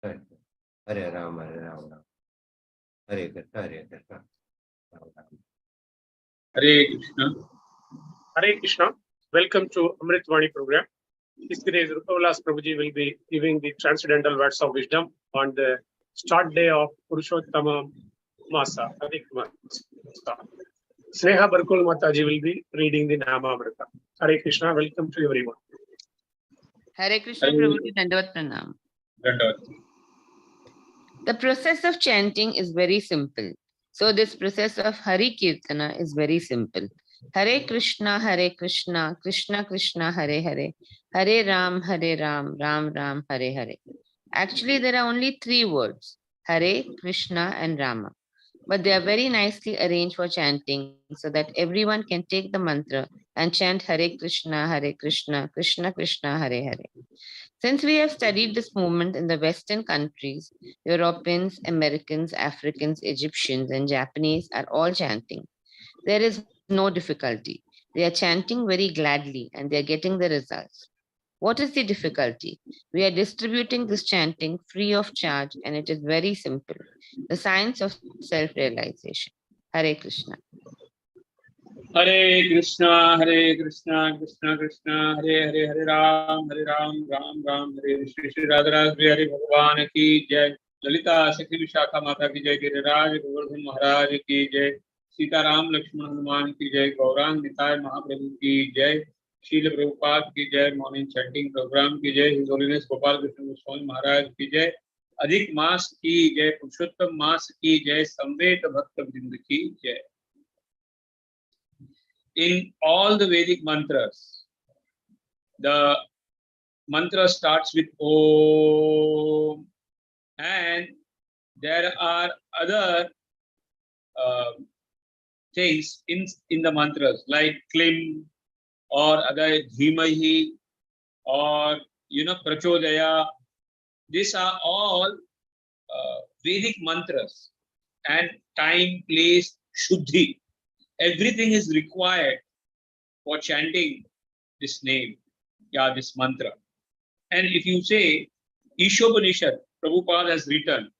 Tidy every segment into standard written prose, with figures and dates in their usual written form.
Hare Hare Ram, Hare Ram, Hare Krishna, Hare Krishna, Ram Ram. Hare Krishna. Hare Krishna. Welcome to Amrut Vani program. This today's Rupavilas Prabhuji will be giving the transcendental words of wisdom on the start day of Purushottama Masa, Adhik Masa. Sneha Barkul Mataji will be reading the Nama Amrita. Hare Krishna. Welcome to everyone. Hare Krishna Prabhuji, Dandavat Pranam. The process of chanting is very simple. So this process of Hari Kirtana is very simple. Hare Krishna, Krishna Krishna, Hare Hare, Hare Ram, Ram Ram, Hare Hare. Actually, there are only 3 words, Hare, Krishna and Rama. But they are very nicely arranged for chanting so that everyone can take the mantra and chant Hare Krishna, Krishna Krishna, Hare Hare. Since we have studied this movement in the Western countries, Europeans, Americans, Africans, Egyptians, and Japanese are all chanting. There is no difficulty. They are chanting very gladly and they are getting the results. What is the difficulty? We are distributing this chanting free of charge and it is very simple. The science of self-realization. Hare Krishna. Hare Krishna, Krishna Krishna, Hare Hare, Hare Ram, Ram Ram, Hare Shri Shri Radharaj Hare Bhagwan ki Jai. Lalita Sakhi Vishakha Mata ki Jai. Giriraj Govardhan Maharaj ki Jai. Sita Ram Lakshman Hanuman ki Jai. Gaurang Nitai Mahaprabhu ki Jai. Srila Prabhupada ki Jai. Morning chanting program ki Jai. His Holiness Gopal Krishna Goswami Maharaj ki Jai. Adhik Mas ki Jai. Purushottam Mas ki Jai. Samvet Bhakta Vrind ki Jai. In all the Vedic mantras, the mantra starts with Om, and there are other things in the mantras like Klim or other Dhimahi or Prachodaya. These are all Vedic mantras, and time, place, Shuddhi. Everything is required for chanting this name, this mantra. And if you say Ishopanishad, Prabhupada has written,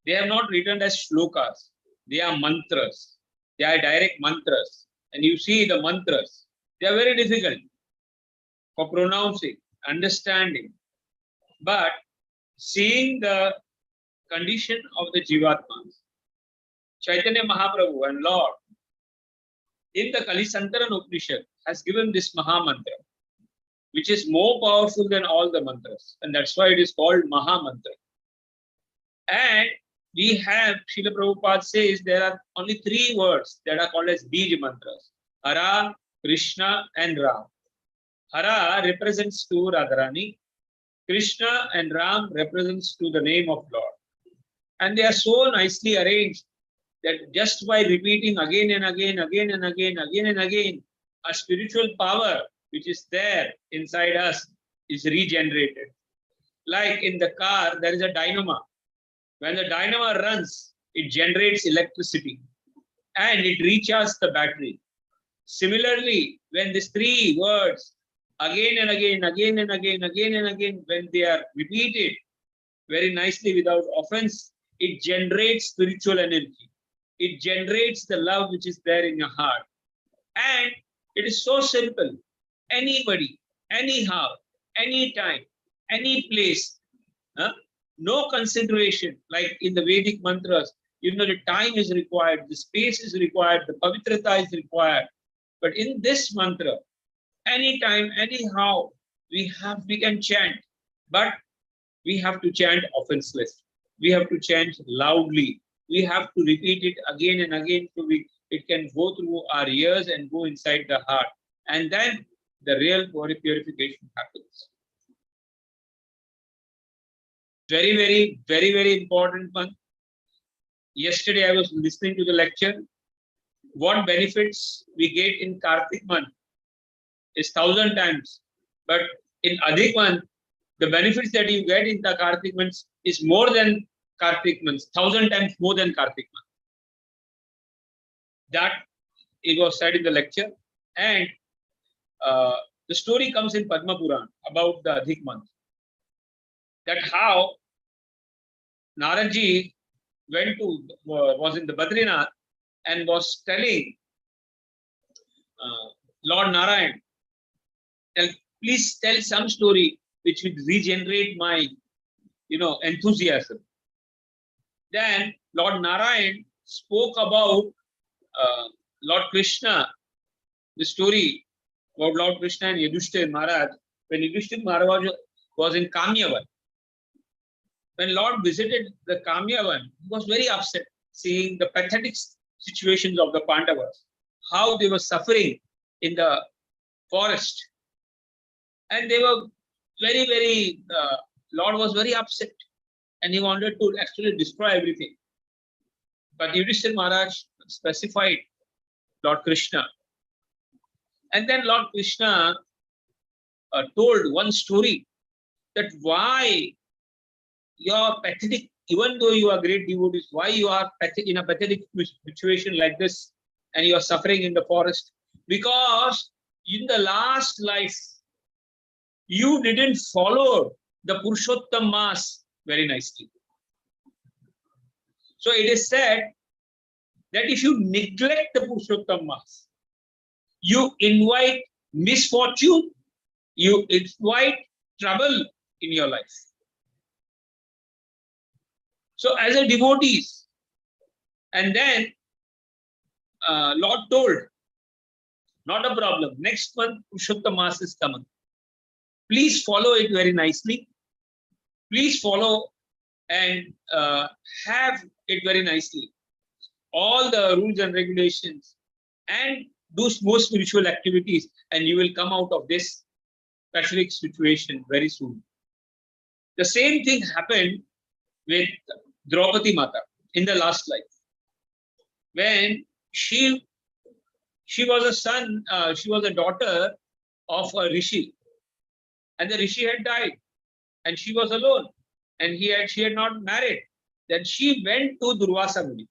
they have not written as shlokas, they are mantras, they are direct mantras. And you see the mantras, they are very difficult for pronouncing, understanding. But seeing the condition of the Jivatmas, Chaitanya Mahaprabhu and Lord, in the Kalisantaran Upanishad has given this Maha Mantra, which is more powerful than all the mantras. And that's why it is called Maha Mantra. And we have, Srila Prabhupada says, there are only 3 words that are called as Bij mantras. Hara, Krishna and Ram. Hara represents to Radharani. Krishna and Ram represents to the name of Lord. And they are so nicely arranged that just by repeating again and again, a spiritual power which is there inside us is regenerated. Like in the car, there is a dynamo. When the dynamo runs, it generates electricity and it recharges the battery. Similarly, when these 3 words again and again, when they are repeated very nicely without offense, it generates spiritual energy. It generates the love which is there in your heart. And it is so simple. Anybody, anyhow, anytime, any place, no consideration. Like in the Vedic mantras, the time is required, the space is required, the pavitrata is required. But in this mantra, anytime, anyhow, we can chant. But we have to chant offenseless. We have to chant loudly. We have to repeat it again and again so it can go through our ears and go inside the heart. And then the real purification happens. Very, very important one. Yesterday I was listening to the lecture. What benefits we get in Kartik month is 1,000 times. But in Adhik month, the benefits that you get in the Kartik month is more than Kartik month, 1,000 times more than Kartik month. That it was said in the lecture. And the story comes in Padma Puran about the Adhik month. That how Naradji was in the Badrinath and was telling Lord Narayan, please tell some story which would regenerate my, enthusiasm. Then Lord Narayan spoke about Lord Krishna, the story about Lord Krishna and Yudhishthira Maharaj, when Yudhishthira Maharaj was in Kamyavan. When Lord visited the Kamyavan, he was very upset seeing the pathetic situations of the Pandavas, how they were suffering in the forest. And they were very, very, Lord was very upset and he wanted to actually destroy everything. But Yudhishthira Maharaj specified Lord Krishna. And then Lord Krishna told one story that why you are pathetic, even though you are great devotees, why you are in a pathetic situation like this and you are suffering in the forest. Because in the last life, you didn't follow the Purushottam Mass very nicely. So it is said that if you neglect the Purushottam Mass, you invite misfortune, you invite trouble in your life. So as a devotees, and then Lord told, not a problem, next month Purushottam Mass is coming. Please follow it very nicely. Please follow and have it very nicely. All the rules and regulations and do more spiritual activities, and you will come out of this pathetic situation very soon. The same thing happened with Draupadi Mata in the last life. When she was a daughter of a rishi, and the rishi had died, and she was alone, and she had not married. Then she went to Durvasa Muni.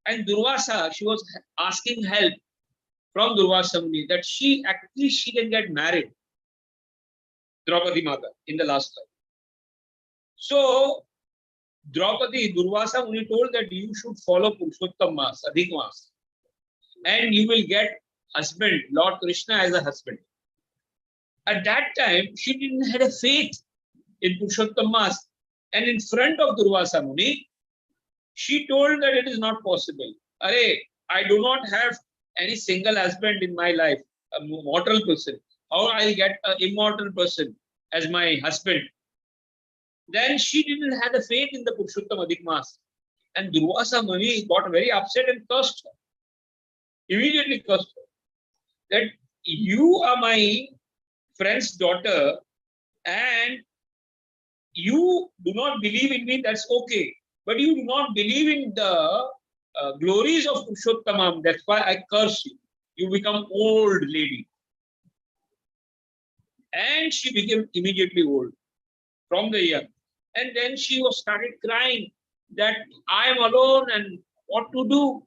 And Durvasa, she was asking help from Durvasa Muni that she can get married, Draupadi Mata, in the last life. So Durvasa Muni told that you should follow Purushottam Mass, Adhik Mass, and you will get husband, Lord Krishna as a husband. At that time, she didn't have a faith in Purushottam Mass. And in front of Durvasa Muni, she told that it is not possible. Arey, I do not have any single husband in my life, a mortal person. How I'll get an immortal person as my husband? Then she didn't have the faith in the Purushottam Adhik Mass. And Durvasa Muni got very upset and cursed her. Immediately cursed her. That you are my friend's daughter and you do not believe in me, that's okay. But you do not believe in the glories of Purushottamam. That's why I curse you. You become old lady. And she became immediately old from the young. And then she was started crying that I am alone and what to do.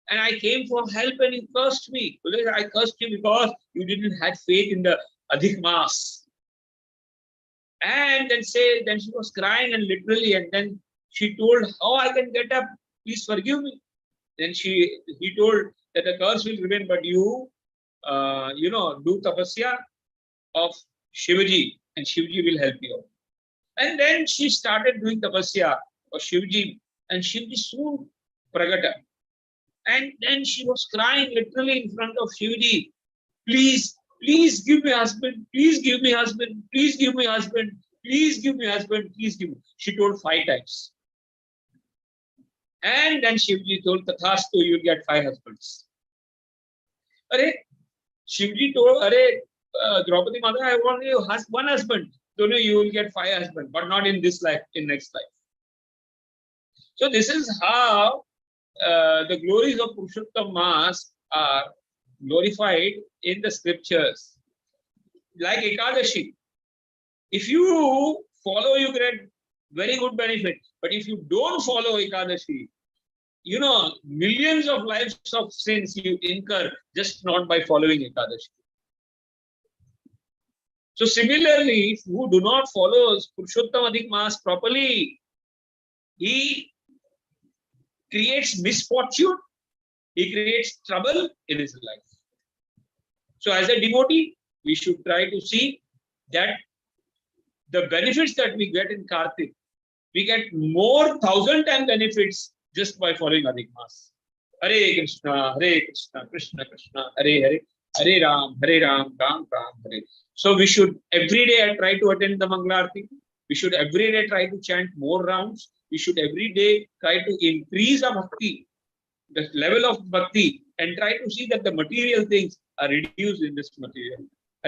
And I came for help and you cursed me. I cursed you because you didn't have faith in the Adhik Maas. And then she was crying and literally, and then she told, how I can get up, please forgive me. Then he told that the curse will remain, but you, do tapasya of Shivaji and Shivaji will help you. And then she started doing tapasya of Shivaji and Shivaji soon pragata. And then she was crying literally in front of Shivaji, please give me husband, please give me husband, please give me husband, please give me husband, please give me. She told 5 times. And then Shivji told, Tathastu, you'll get 5 husbands. Shivji told, Draupadi Mata, I want you one husband. So no, you will get 5 husbands, but not in this life, in next life. So this is how the glories of Purushottam Mass are glorified in the scriptures. Like Ekadashi, if you follow, you get very good benefit. But if you don't follow Ekadashi, millions of lives of sins you incur just not by following Ekadashi. So similarly, if you do not follow Purushottam Adhik Mass properly, he creates misfortune, he creates trouble in his life. So as a devotee, we should try to see that the benefits that we get in Kartik, we get more 1,000 times benefits just by following Adhik Mas. Hare Krishna, Krishna Krishna, Hare Ram, Ram Ram, Hare. So we should every day try to attend the Mangalarti. We should every day try to chant more rounds. We should every day try to increase our bhakti, the level of bhakti, and try to see that the material things are reduced in this material.